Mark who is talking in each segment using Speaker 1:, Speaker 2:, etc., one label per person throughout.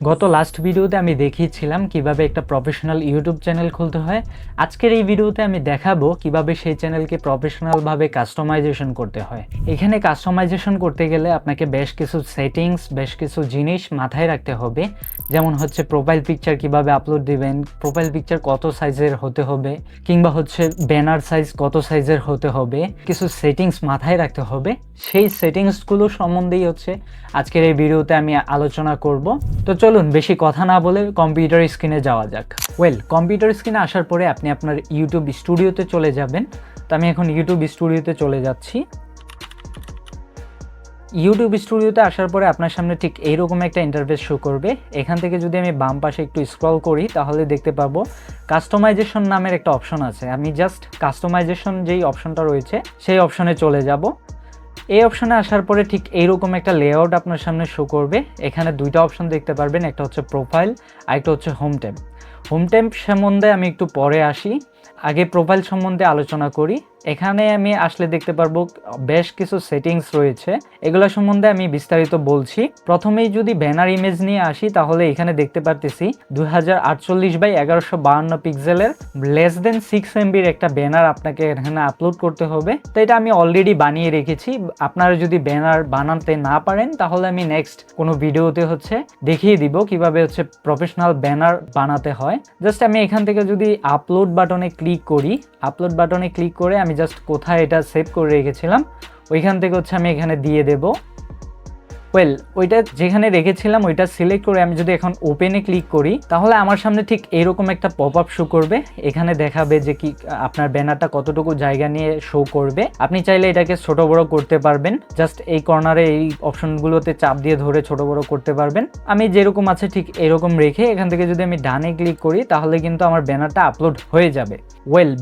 Speaker 1: গত লাস্ট ভিডিওতে আমি দেখিয়েছিলাম কিভাবে একটা প্রফেশনাল ইউটিউব চ্যানেল খুলতে হয়। আজকের এই ভিডিওতে আমি দেখাবো কিভাবে সেই চ্যানেলকে প্রফেশনালভাবে কাস্টমাইজেশন করতে হয়। এখানে কাস্টমাইজেশন করতে গেলে আপনাকে বেশ কিছু সেটিংস, বেশ কিছু জিনিস মাথায় রাখতে হবে। যেমন হচ্ছে প্রোফাইল পিকচার কিভাবে আপলোড দিবেন, প্রোফাইল পিকচার কত সাইজের হতে হবে, কিংবা হচ্ছে ব্যানার সাইজ কত সাইজের হতে হবে, কিছু সেটিংস মাথায় রাখতে হবে। সেই সেটিংসগুলো সম্বন্ধেই হচ্ছে আজকের এই ভিডিওতে আমি আলোচনা করব। তো চলুন বেশি কথা না বলে কম্পিউটার স্ক্রিনে যাওয়া যাক। কম্পিউটার স্ক্রিনে আসার পরে আপনি আপনার ইউটিউব স্টুডিওতে চলে যাবেন। তো আমি এখন ইউটিউব স্টুডিওতে চলে যাচ্ছি। ইউটিউব স্টুডিওতে আসার পরে আপনার সামনে ঠিক এইরকম একটা ইন্টারফেস শো করবে। এখান থেকে যদি আমি বাম পাশে একটু স্ক্রল করি তাহলে দেখতে পাবো কাস্টমাইজেশন নামের একটা অপশন আছে। আমি জাস্ট কাস্টমাইজেশন যেই অপশনটা রয়েছে সেই অপশনে চলে যাব। এই অপশনে আসার পরে ঠিক এইরকম একটা লেআউট আপনার সামনে শো করবে। এখানে দুইটা অপশন দেখতে পারবেন, একটা হচ্ছে প্রোফাইল আর একটা হচ্ছে হোম ট্যাব। হোম ট্যাব সম্বন্ধে আমি একটু পরে আসি, আগে প্রোফাইল সম্বন্ধে আলোচনা করি। এখানে আমি আসলে দেখতে পারবো বেশ কিছু সেটিংস রয়েছে, এগুলো সম্বন্ধে আমি বিস্তারিত বলছি। প্রথমেই যদি ব্যানার ইমেজ নিয়ে আসি তাহলে এখানে দেখতে পারতেছি 2048x1152 পিক্সেলের লেস দেন 6 MB একটা ব্যানার আপনাকে এখানে আপলোড করতে হবে। তো এটা আমি অলরেডি বানিয়ে রেখেছি। আপনারা যদি ব্যানার বানাতে না পারেন তাহলে আমি নেক্সট কোনো ভিডিওতে হচ্ছে দেখিয়ে দিব কিভাবে হচ্ছে প্রফেশনাল ব্যানার বানাতে হয়। জাস্ট আমি এখান থেকে যদি আপলোড বাটনে ক্লিক করি, আপলোড বাটনে ক্লিক করে আমি জাস্ট কোথায় এটা সেভ করে রেখেছিলাম ওইখান থেকে হচ্ছে আমি এখানে দিয়ে দেব। ওইটা যেখানে রেখেছিলাম ওইটা সিলেক্ট করে আমি যদি এখন ওপেনে ক্লিক করি তাহলে আমার সামনে ঠিক এরকম একটা পপ আপ শো করবে। এখানে দেখাবে যে কি আপনার ব্যানারটা কতটুকু জায়গা নিয়ে শো করবে। আপনি চাইলে এটাকে ছোট বড় করতে পারবেন, জাস্ট এই কর্নারে এই অপশনগুলোতে চাপ দিয়ে ধরে ছোট বড় করতে পারবেন। আমি যেরকম আছে ঠিক এরকম রেখে এখান থেকে যদি আমি ডানে ক্লিক করি তাহলে কিন্তু আমার ব্যানারটা আপলোড হয়ে যাবে।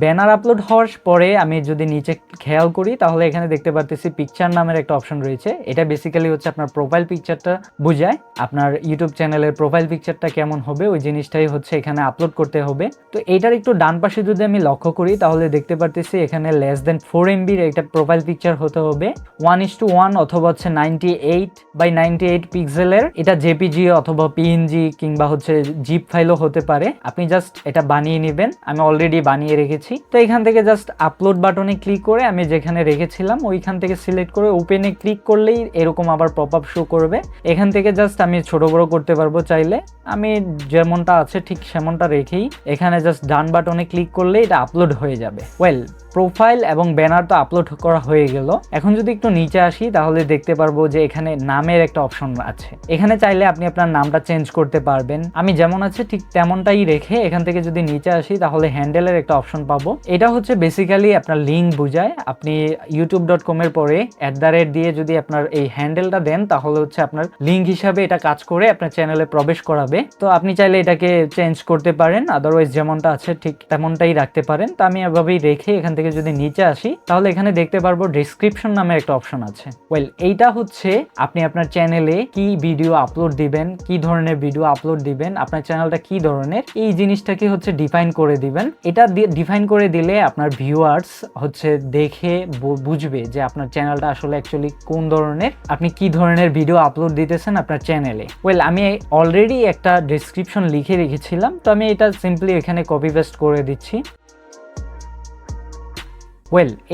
Speaker 1: ব্যানার আপলোড হওয়ার পরে আমি যদি নিচে খেয়াল করি তাহলে এখানে দেখতে পারতেছি পিকচার নামের একটা অপশন রয়েছে। এটা বেসিক্যালি হচ্ছে আপনার প্রোফাইল পিকচারটা বোঝায়। আপনার ইউটিউব চ্যানেলের প্রোফাইল পিকচারটা কেমন হবে ওই জিনিসটাই হচ্ছে এখানে আপলোড করতে হবে। তো এইটার একটু ডান পাশে যদি আমি লক্ষ্য করি তাহলে দেখতে পারতেছি এখানে লেস দেন 4 MB একটা প্রোফাইল পিকচার হতে হবে, 1:1 অথবা হচ্ছে 98x98 পিক্সেলের। এটা জেপিজি অথবা পিএনজি কিংবা হচ্ছে জিপ ফাইলও হতে পারে। আপনি জাস্ট এটা বানিয়ে নেবেন, আমি অলরেডি বানিয়ে রেখেছি। তো এখান থেকে জাস্ট আপলোড বাটনে ক্লিক করে আমি যেখানে রেখেছিলাম ওইখান থেকে সিলেক্ট করে ওপেনে ক্লিক করলেই এরকম আবার পপ আপ শো করবে। এখান থেকে জাস্ট আমি ছোট বড় করতে পারবো চাইলে। আমি যেমনটা আছে ঠিক সেমনটা রেখেই এখানে জাস্ট ডান বাটনে ক্লিক করলেই এটা আপলোড হয়ে যাবে। প্রোফাইল এবং ব্যানার তো আপলোড করা হয়ে গেল। এখন যদি একটু নিচে আসি তাহলে দেখতে পারবো যে এখানে নামের একটা অপশন আছে। এখানে চাইলে আপনি আপনার নামটা চেঞ্জ করতে পারবেন। আমি যেমন আছে ঠিক তেমনটাই রেখে এখান থেকে যদি নিচে আসি তাহলে হ্যান্ডেলের একটা অপশন পাবো। এটা হচ্ছে বেসিক্যালি আপনার লিঙ্ক বোঝায়। আপনি youtube.com এর পরে @ দিয়ে যদি আপনার এই হ্যান্ডেলটা দেন তাহলে হচ্ছে আপনার লিঙ্ক হিসাবে এটা কাজ করে আপনার চ্যানেলে প্রবেশ করাবে। তো আপনি চাইলে এটাকে চেঞ্জ করতে পারেন, আদারওয়াইজ যেমনটা আছে ঠিক তেমনটাই রাখতে পারেন। তো আমি এভাবেই রেখে এখান থেকে যদি নিচে আসি তাহলে এখানে দেখতে পারবো ডেসক্রিপশন নামের একটা অপশন আছে। এইটা হচ্ছে আপনি আপনার চ্যানেলে কি ভিডিও আপলোড দিবেন, কি ধরনের ভিডিও আপলোড দিবেন, আপনার চ্যানেলটা কি ধরনের, এই জিনিসটাকে হচ্ছে ডিফাইন করে দিবেন। এটা ডিফাইন করে দিলে আপনার ভিউয়ার্স হচ্ছে দেখে বুঝবে যে আপনার চ্যানেলটা আসলে অ্যাকচুয়ালি কোন ধরনের, আপনি কি ধরনের ভিডিও আপলোড দিতেছেন আপনার চ্যানেলে। আমি অলরেডি একটা ডেসক্রিপশন লিখে রেখেছিলাম, তো আমি এটা সিম্পলি এখানে কপি পেস্ট করে দিচ্ছি।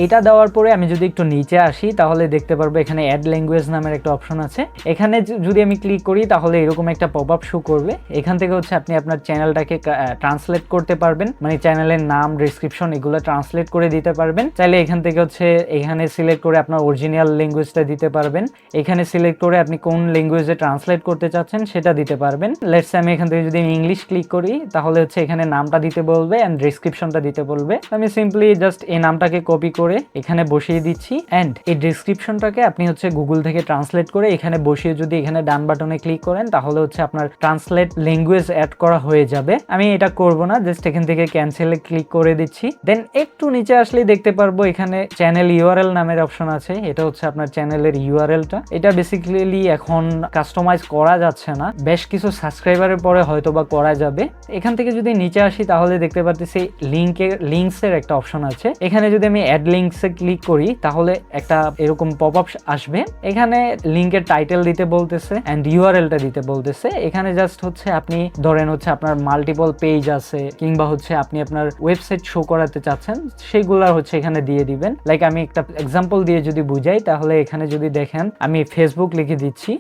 Speaker 1: এটা দেওয়ার পরে আমি যদি একটু নিচে আসি তাহলে দেখতে পারবো এখানে অ্যাড ল্যাঙ্গুয়েজ নামের একটা অপশন আছে। এখানে যদি আমি ক্লিক করি তাহলে এরকম একটা পপ আপ শো করবে। এখান থেকে হচ্ছে আপনি আপনার চ্যানেলটাকে ট্রান্সলেট করতে পারবেন, মানে চ্যানেলের নাম, ডেসক্রিপশন এগুলো ট্রান্সলেট করে দিতে পারবেন। চাইলে এখান থেকে হচ্ছে এখানে সিলেক্ট করে আপনার অরিজিনাল ল্যাঙ্গুয়েজটা দিতে পারবেন। এখানে সিলেক্ট করে আপনি কোন ল্যাঙ্গুয়েজে ট্রান্সলেট করতে চাচ্ছেন সেটা দিতে পারবেন। লেটস সে আমি এখান থেকে যদি ইংলিশ ক্লিক করি তাহলে হচ্ছে এখানে নামটা দিতে বলবে এন্ড ডেসক্রিপশনটা দিতে বলবে। আমি সিম্পলি জাস্ট এই নামটাকে কপি করে এখানে বসিয়ে দিচ্ছি এন্ড এই ডেসক্রিপশনটাকে আপনি হচ্ছে গুগল থেকে ট্রান্সলেট করে এখানে বসিয়ে যদি এখানে ডান বাটনে ক্লিক করেন তাহলে হচ্ছে আপনার ট্রান্সলেট ল্যাঙ্গুয়েজ অ্যাড করা হয়ে যাবে। আমি এটা করব না, জাস্ট এখান থেকে ক্যান্সেলে ক্লিক করে দিচ্ছি। দেন একটু নিচে আসলেই দেখতে পারবো এখানে চ্যানেল ইউআরএল নামের অপশন আছে। এটা হচ্ছে আপনার চ্যানেলের ইউআরএলটা। এটা বেসিক্যালি এখন কাস্টমাইজ করা যাচ্ছে না, বেশ কিছু সাবস্ক্রাইবারের পরে হয়তো বা করা যাবে। এখান থেকে যদি নিচে আসি তাহলে দেখতে পাচ্ছি লিঙ্কসের একটা অপশন আছে। এখানে যদি আমি অ্যাড লিঙ্কসে ক্লিক করি তাহলে একটা এরকম পপআপ আসবে। এখানে লিঙ্কের টাইটেল দিতে বলতেছে অ্যান্ড ইউআরএলটা দিতে বলতেছে। এখানে জাস্ট হচ্ছে আপনি ধরেন হচ্ছে আপনার মাল্টিপল পেজ আছে কিংবা হচ্ছে আপনি আপনার ওয়েবসাইট শো করাতে চাচ্ছেন সেগুলা হচ্ছে এখানে দিয়ে দিবেন। লাইক আমি একটা এক্সাম্পল দিয়ে যদি বুঝাই তাহলে এখানে যদি দেখেন আমি ফেসবুক লিখে দিচ্ছি।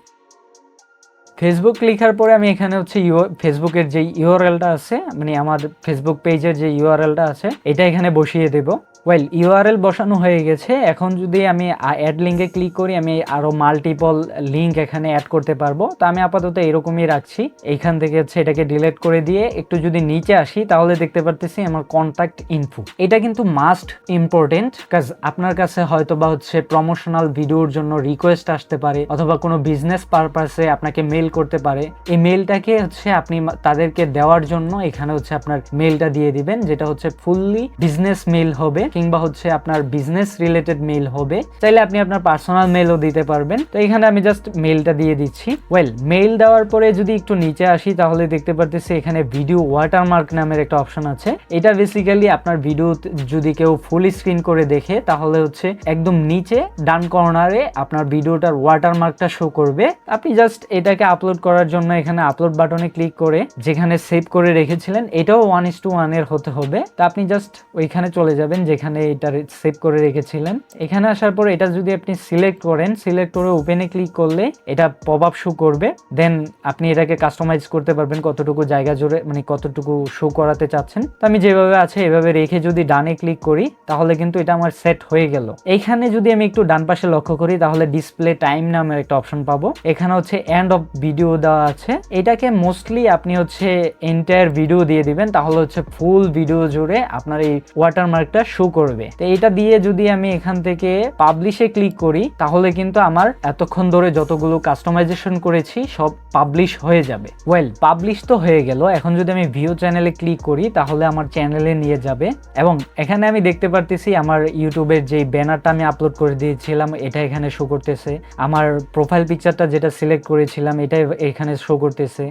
Speaker 1: ফেসবুক লেখার পরে আমি এখানে হচ্ছে ফেসবুকের যে ইউআরএলটা আছে মানে আমার ফেসবুক পেজের যে ইউআরএলটা আছে এটা এখানে বসিয়ে দেব। ওয়েল ইউআরএল বসানো হয়ে গেছে। এখন যদি আমি অ্যাড লিঙ্কে ক্লিক করি আমি আরো মাল্টিপল লিঙ্ক এখানে অ্যাড করতে পারবো। তো আমি আপাতত এরকমই রাখছি। এইখান থেকে হচ্ছে এটাকে ডিলিট করে দিয়ে একটু যদি নিচে আসি তাহলে দেখতে পারতেছি আমার কন্ট্যাক্ট ইনফো। এটা কিন্তু মাস্ট ইম্পর্টেন্ট কাজ আপনার কাছে হয়তো বা হচ্ছে প্রমোশনাল ভিডিওর জন্য রিকোয়েস্ট আসতে পারে অথবা কোনো বিজনেস পারপাসে আপনাকে মেল করতে পারে। এই মেলটাকে হচ্ছে আপনি তাদেরকে দেওয়ার জন্য এখানে হচ্ছে আপনার মেলটা দিয়ে দিবেন, যেটা হচ্ছে ফুললি বিজনেস মেল হবে কিংবা হচ্ছে আপনার বিজনেস রিলেটেড মেল হবে। চাইলে আপনি আপনার পার্সোনাল মেলও দিতে পারবেন। তো এখানে আমি জাস্ট মেলটা দিয়ে দিচ্ছি। ওয়েল মেল দেওয়ার পরে যদি একটু নিচে আসি তাহলে দেখতে পারতেছি এখানে ভিডিও ওয়াটারমার্ক নামের একটা অপশন আছে। এটা বেসিক্যালি আপনার ভিডিও যদি কেউ ফুল স্ক্রিন করে দেখে তাহলে হচ্ছে একদম নিচে ডান কর্নারে আপনার ভিডিওটার ওয়াটারমার্কটা শো করবে। আপনি জাস্ট এটাকে আপলোড করার জন্য এখানে আপলোড বাটনে ক্লিক করে যেখানে সেভ করে রেখেছিলেন এটাও 1:1 এর হতে হবে। তো আপনি জাস্ট ওইখানে চলে যাবেন যেখানে এটা সেভ করে রেখেছিলেন। এখানে আসার পর এটা যদি আপনি সিলেক্ট করেন, সিলেক্ট করে ওপেনে ক্লিক করলে এটা পপআপ শো করবে। দেন আপনি এটাকে কাস্টমাইজ করতে পারবেন কতটুকু জায়গা জুড়ে মানে কতটুকু শো করাতে চাচ্ছেন। তো আমি যেভাবে আছে এভাবে রেখে যদি ডানে ক্লিক করি তাহলে কিন্তু এটা আমার সেট হয়ে গেল। এইখানে যদি আমি একটু ডান পাশে লক্ষ্য করি তাহলে ডিসপ্লে টাইম নামের একটা অপশন পাবো। এখানে হচ্ছে এন্ড অফ ভিডিও দেওয়া আছে। এটাকে মোস্টলি আপনি হচ্ছে এন্টায়ার ভিডিও দিয়ে দিবেন তাহলে হচ্ছে ফুল ভিডিও জুড়ে আপনার এই ওয়াটারমার্কটা শো করবে। তো এটা দিয়ে যদি আমি এখান থেকে পাবলিশে ক্লিক করি তাহলে কিন্তু আমার এতক্ষণ ধরে যতগুলো কাস্টমাইজেশন করেছি সব পাবলিশ হয়ে যাবে। ওয়েল পাবলিশ তো হয়ে গেল। এখন যদি আমি ভিউ চ্যানেলে ক্লিক করি তাহলে আমার চ্যানেলে নিয়ে যাবে এবং এখানে আমি দেখতে পারতেছি আমার ইউটিউবের যে ব্যানারটা আমি আপলোড করে দিয়েছিলাম এটা এখানে শো করতেছে। আমার প্রোফাইল পিকচারটা যেটা সিলেক্ট করেছিলাম এটা এখানে শো করতেছে।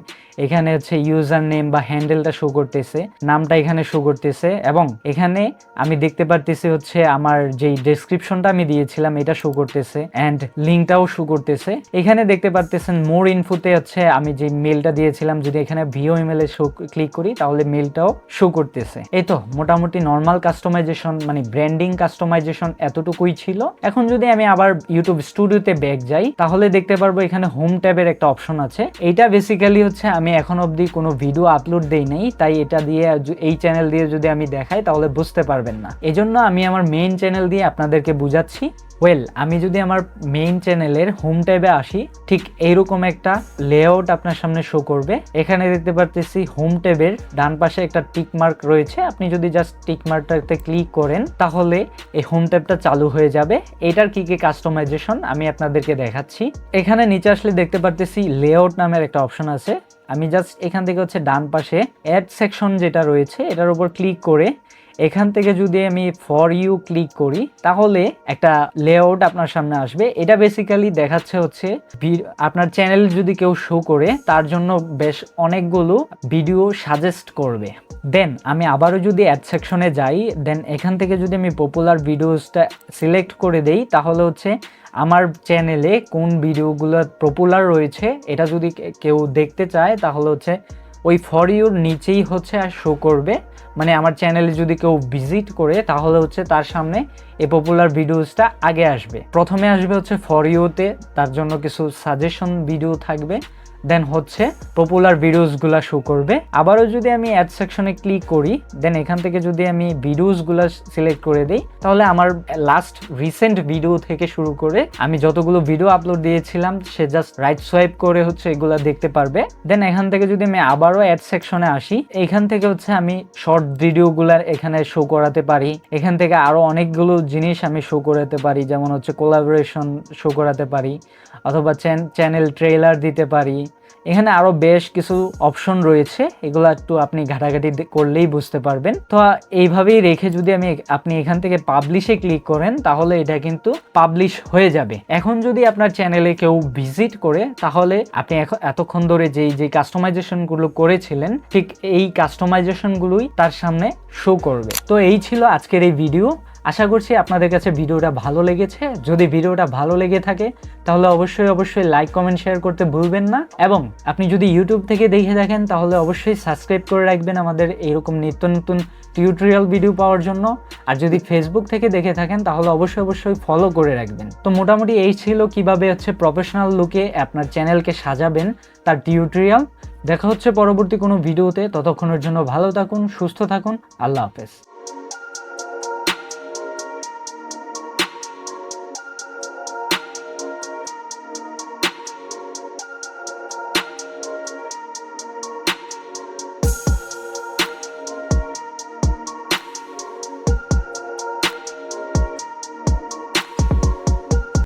Speaker 1: এখানে হচ্ছে ইউজার নেম বা হ্যান্ডেলটা শো করতেছে, নামটা এখানে শো করতেছে এবং এখানে আমি দেখতে পারতেছি হচ্ছে আমার যেই ডেসক্রিপশনটা আমি দিয়েছিলাম এটা শো করতেছে অ্যান্ড লিঙ্কটাও শো করতেছে। এখানে দেখতে পারতেছেন মোর ইনফোতে হচ্ছে আমি যে মেলটা দিয়েছিলাম যদি এখানে ভিও ইমেলে শো ক্লিক করি তাহলে মেলটাও শো করতেছে। এই তো মোটামুটি নর্মাল কাস্টমাইজেশন মানে ব্র্যান্ডিং কাস্টমাইজেশন এতটুকুই ছিল। এখন যদি আমি আবার ইউটিউব স্টুডিওতে ব্যাক যাই তাহলে দেখতে পারবো এখানে হোম ট্যাবের একটা অপশন আছে। এইটা বেসিক্যালি হচ্ছে আমি এখন অবধি কোনো ভিডিও আপলোড দেই নাই, তাই এটা দিয়ে এই চ্যানেল দিয়ে যদি আমি দেখাই তাহলে বুঝতে পারবেন না। এজন্য আমি আমার মেইন চ্যানেল দিয়ে আপনাদেরকে বুঝাচ্ছি। ওয়েল আমি যদি আমার মেইন চ্যানেলের হোম ট্যাবে আসি ঠিক এইরকম একটা লেআউট আপনার সামনে শো করবে। এখানে দেখতে পারতেছি হোম ট্যাবের ডান পাশে একটা টিক মার্ক রয়েছে। আপনি যদি জাস্ট টিক মার্কটাতে ক্লিক করেন তাহলে এই হোম ট্যাবটা চালু হয়ে যাবে। এটার কি কি কাস্টমাইজেশন আমি আপনাদেরকে দেখাচ্ছি। এখানে নিচে আসলে দেখতে পারতেছি লেআউট নামের একটা অপশন আছে। আমি জাস্ট এখান থেকে হচ্ছে ডান পাশে অ্যাড সেকশন যেটা রয়েছে এটার উপর ক্লিক করে এখান থেকে যদি আমি ফর ইউ ক্লিক করি তাহলে একটা লেআউট আপনার সামনে আসবে। এটা বেসিক্যালি দেখাচ্ছে হচ্ছে আপনার চ্যানেল যদি কেউ শো করে তার জন্য বেশ অনেকগুলো ভিডিও সাজেস্ট করবে। দেন আমি আবারও যদি অ্যাড সেকশনে যাই দেন এখান থেকে যদি আমি পপুলার ভিডিওসটা সিলেক্ট করে দেই তাহলে হচ্ছে আমার চ্যানেলে কোন ভিডিওগুলো পপুলার রয়েছে এটা যদি কেউ দেখতে চায় তাহলে হচ্ছে ওই ফর ইউর নিচেই হচ্ছে আর শো করবে। মানে আমার চ্যানেলে যদি কেউ ভিজিট করে তাহলে হচ্ছে তার সামনে এই পপুলার ভিডিওসটা আগে আসবে। প্রথমে আসবে হচ্ছে ফর ইউতে, তার জন্য কিছু সাজেশন ভিডিও থাকবে। দেন হচ্ছে পপুলার ভিডিওসগুলো শো করবে। আবারও যদি আমি অ্যাড সেকশনে ক্লিক করি দেন এখান থেকে যদি আমি ভিডিওসগুলো সিলেক্ট করে দিই তাহলে আমার লাস্ট রিসেন্ট ভিডিও থেকে শুরু করে আমি যতগুলো ভিডিও আপলোড দিয়েছিলাম সে জাস্ট রাইট সোয়াইপ করে হচ্ছে এগুলো দেখতে পারবে। দেন এখান থেকে যদি আমি আবারও অ্যাড সেকশনে আসি এখান থেকে হচ্ছে আমি শর্ট ভিডিওগুলো এখানে শো করাতে পারি। এখান থেকে আরো অনেকগুলো জিনিস আমি শো করাতে পারি, যেমন হচ্ছে কোলাবোরেশন শো করাতে পারি অথবা চ্যানেল ট্রেলার দিতে পারি। এখানে আরো বেশ কিছু অপশন রয়েছে, এগুলো একটু আপনি ঘাটাঘাটি করলেই বুঝতে পারবেন। তো এইভাবেই রেখে যদি আপনি এখান থেকে পাবলিশে ক্লিক করেন তাহলে এটা কিন্তু পাবলিশ হয়ে যাবে। এখন যদি আপনার চ্যানেলে কেউ ভিজিট করে তাহলে আপনি এতক্ষণ ধরে যে কাস্টমাইজেশন গুলো করেছিলেন ঠিক এই কাস্টমাইজেশন গুলোই তার সামনে শো করবে। তো এই ছিল আজকের এই ভিডিও। আশা করছি আপনাদের কাছে ভিডিওটা ভালো লেগেছে। যদি ভিডিওটা ভালো লেগে থাকে তাহলে অবশ্যই লাইক কমেন্ট শেয়ার করতে ভুলবেন না, এবং আপনি যদি ইউটিউব থেকে দেখে থাকেন তাহলে অবশ্যই সাবস্ক্রাইব করে রাখবেন আমাদের এরকম নিত্য নতুন টিউটোরিয়াল ভিডিও পাওয়ার জন্য। আর যদি ফেসবুক থেকে দেখে থাকেন তাহলে অবশ্যই ফলো করে রাখবেন। তো মোটামুটি এই ছিল কিভাবে প্রফেশনাল লুকে আপনার চ্যানেলকে সাজাবেন তার টিউটোরিয়াল। দেখা হচ্ছে পরবর্তী কোনো ভিডিওতে। ততক্ষণের জন্য ভালো থাকুন, সুস্থ থাকুন। আল্লাহ হাফেজ।